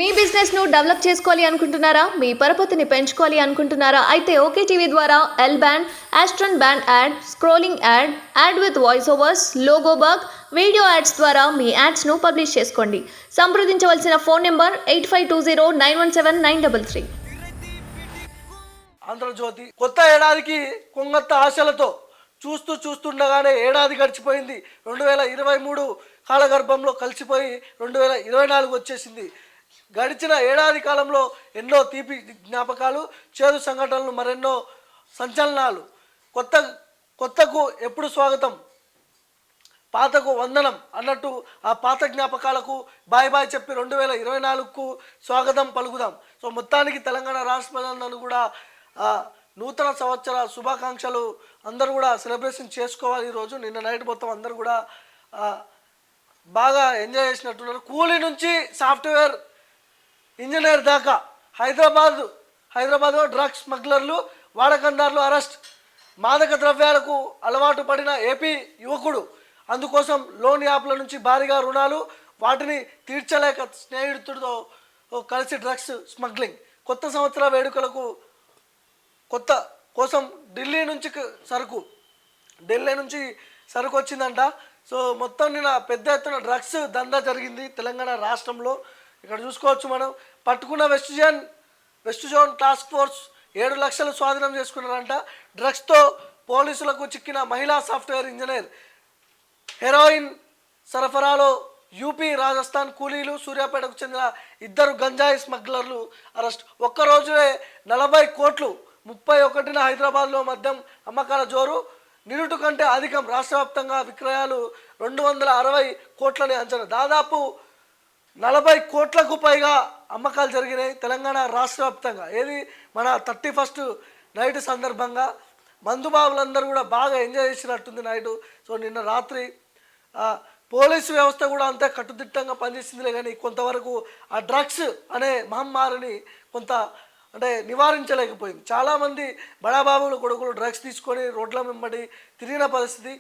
మీ business ను develop చేసుకోవాలి అనుకుంటున్నారా? మీ పరపతిని పెంచుకోవాలి అనుకుంటున్నారా? అయితే ఓకే టీవీ ద్వారా L band, Aston band ad, scrolling ad, ad with voice overs, logo bug, video ads ద్వారా మీ యాడ్స్ ను పబ్లిష్ చేసుకోండి. సంప్రదించవలసిన ఫోన్ నెంబర్ 8520917933. ఆంధ్రజ్యోతి కొత్త ఏడాదికి కొంగత్త ఆశలతో చూస్తుండగానే ఏడాది గడిచిపోయింది. 2023 కాలగర్భంలో కలిసిపోయి 2024 వచ్చేసింది. గడిచిన ఏడాది కాలంలో ఎన్నో తీపి జ్ఞాపకాలు, చేదు సంఘటనలు, మరెన్నో సంచలనాలు. కొత్తకు ఎప్పుడు స్వాగతం, పాతకు వందనం అన్నట్టు ఆ పాత జ్ఞాపకాలకు బాయ్ చెప్పి 2024కు స్వాగతం పలుకుదాం. సో మొత్తానికి తెలంగాణ రాష్ట్ర ప్రజలందరూ కూడా నూతన సంవత్సర శుభాకాంక్షలు అందరూ కూడా సెలబ్రేషన్ చేసుకోవాలి. ఈరోజు నిన్న నైట్ మొత్తం అందరూ కూడా బాగా ఎంజాయ్ చేసినట్టున్నారు. కూలీ నుంచి సాఫ్ట్వేర్ ఇంజనీర్ దాకా హైదరాబాద్లో డ్రగ్స్ స్మగ్లర్లు, వాడకందారులు అరెస్ట్. మాదక ద్రవ్యాలకు అలవాటు పడిన ఏపీ యువకుడు, అందుకోసం లోన్ యాప్ల నుంచి భారీగా రుణాలు, వాటిని తీర్చలేక స్నేహితుడితో కలిసి డ్రగ్స్ స్మగ్లింగ్. కొత్త సంవత్సర వేడుకలకు కోసం ఢిల్లీ నుంచి సరుకు వచ్చిందంట. సో మొత్తం నిన్న పెద్ద ఎత్తున డ్రగ్స్ దందా జరిగింది తెలంగాణ రాష్ట్రంలో. ఇక్కడ చూసుకోవచ్చు మనం. పట్టుకున్న వెస్ట్ జోన్ టాస్క్ ఫోర్స్ 7 లక్షలు స్వాధీనం చేసుకున్నారంట. డ్రగ్స్తో పోలీసులకు చిక్కిన మహిళా సాఫ్ట్వేర్ ఇంజనీర్. హెరాయిన్ సరఫరాలో యూపీ, రాజస్థాన్ కూలీలు, సూర్యాపేటకు చెందిన 2 గంజాయి స్మగ్లర్లు అరెస్ట్. ఒక్కరోజునే 40 కోట్లు. 31న హైదరాబాద్లో మద్యం అమ్మకాల జోరు. నిరుటు కంటే అధికం. రాష్ట్ర వ్యాప్తంగా విక్రయాలు 260 కోట్లని అంచనా. దాదాపు 40 కోట్లకు పైగా అమ్మకాలు జరిగినాయి తెలంగాణ రాష్ట్ర వ్యాప్తంగా. ఏది మన 31st నైట్ సందర్భంగా మందుబాబులందరూ కూడా బాగా ఎంజాయ్ చేసినట్టుంది నైటు. సో నిన్న రాత్రి పోలీసు వ్యవస్థ కూడా అంతే కట్టుదిట్టంగా పనిచేసిందిలే, కానీ కొంతవరకు ఆ డ్రగ్స్ అనే మహమ్మారిని నివారించలేకపోయింది. చాలామంది బడాబాబుల కొడుకులు డ్రగ్స్ తీసుకొని రోడ్ల వెంబడి తిరిగిన పరిస్థితి,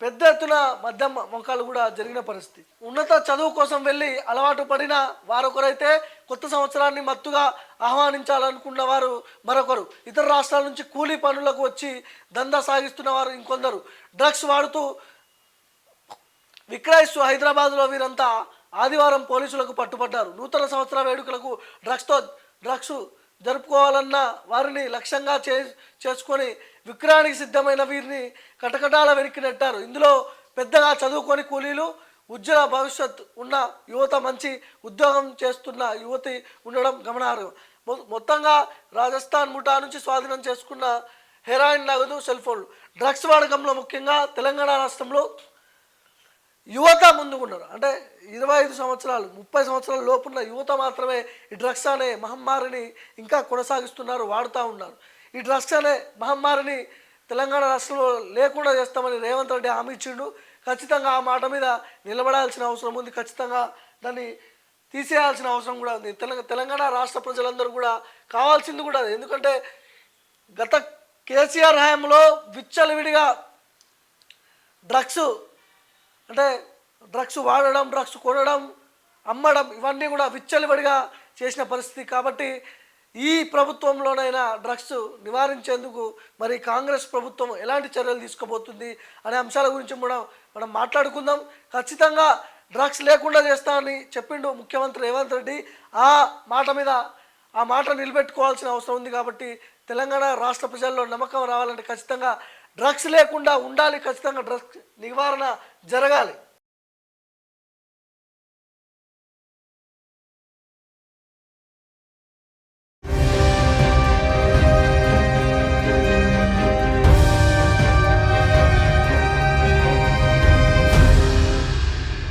పెద్ద ఎత్తున మద్యం మొక్కలు కూడా జరిగిన పరిస్థితి. ఉన్నత చదువు కోసం వెళ్ళి అలవాటు పడిన వారొకరైతే కొత్త సంవత్సరాన్ని మత్తుగా ఆహ్వానించాలనుకున్న వారు మరొకరు. ఇతర రాష్ట్రాల నుంచి కూలీ పనులకు వచ్చి దందా సాగిస్తున్న వారు ఇంకొందరు. డ్రగ్స్ వాడుతూ విక్రయిస్తూ హైదరాబాద్లో వీరంతా ఆదివారం పోలీసులకు పట్టుబడ్డారు. నూతన సంవత్సర వేడుకలకు డ్రగ్స్ జరుపుకోవాలన్న వారిని లక్ష్యంగా చేసుకొని విక్రయానికి సిద్ధమైన వీరిని కటకటాల వెనక్కి నెట్టారు. ఇందులో పెద్దగా చదువుకొని కూలీలు, ఉజ్వల భవిష్యత్ ఉన్న యువత, మంచి ఉద్యోగం చేస్తున్న యువతి ఉండడం గమనార్హం. మొత్తంగా రాజస్థాన్ ముఠా నుంచి స్వాధీనం చేసుకున్న హెరాయిన్, నగదు, సెల్ ఫోన్లు. డ్రగ్స్ వాడకంలో ముఖ్యంగా తెలంగాణ రాష్ట్రంలో యువత ముందుకున్నారు. 25 సంవత్సరాలు 30 సంవత్సరాల లోపున్న యువత మాత్రమే ఈ డ్రగ్స్ అనే మహమ్మారిని ఇంకా కొనసాగిస్తున్నారు, వాడుతూ ఉన్నారు. ఈ డ్రగ్స్ అనే మహమ్మారిని తెలంగాణ రాష్ట్రంలో లేకుండా చేస్తామని రేవంత్ రెడ్డి హామీ ఇచ్చిండు. ఖచ్చితంగా ఆ మాట మీద నిలబడాల్సిన అవసరం ఉంది. ఖచ్చితంగా దాన్ని తీసేయాల్సిన అవసరం కూడా ఉంది. తెలంగాణ రాష్ట్ర ప్రజలందరూ కూడా కావాల్సింది కూడా. ఎందుకంటే గత కేసీఆర్ హయాంలో విచ్చలవిడిగా డ్రగ్స్ వాడడం, డ్రగ్స్ కొనడం, అమ్మడం ఇవన్నీ కూడా విచ్చలవిడిగా చేసిన పరిస్థితి. కాబట్టి ఈ ప్రభుత్వంలోనైనా డ్రగ్స్ నివారించేందుకు మరి కాంగ్రెస్ ప్రభుత్వం ఎలాంటి చర్యలు తీసుకోబోతుంది అనే అంశాల గురించి కూడా మనం మాట్లాడుకుందాం. ఖచ్చితంగా డ్రగ్స్ లేకుండా చేస్తామని చెప్పిండు ముఖ్యమంత్రి రేవంత్ రెడ్డి. ఆ మాట నిలబెట్టుకోవాల్సిన అవసరం ఉంది. కాబట్టి తెలంగాణ రాష్ట్ర ప్రజల్లో నమ్మకం రావాలంటే ఖచ్చితంగా డ్రగ్స్ లేకుండా ఉండాలి. ఖచ్చితంగా డ్రగ్స్ నివారణ జరగాలి.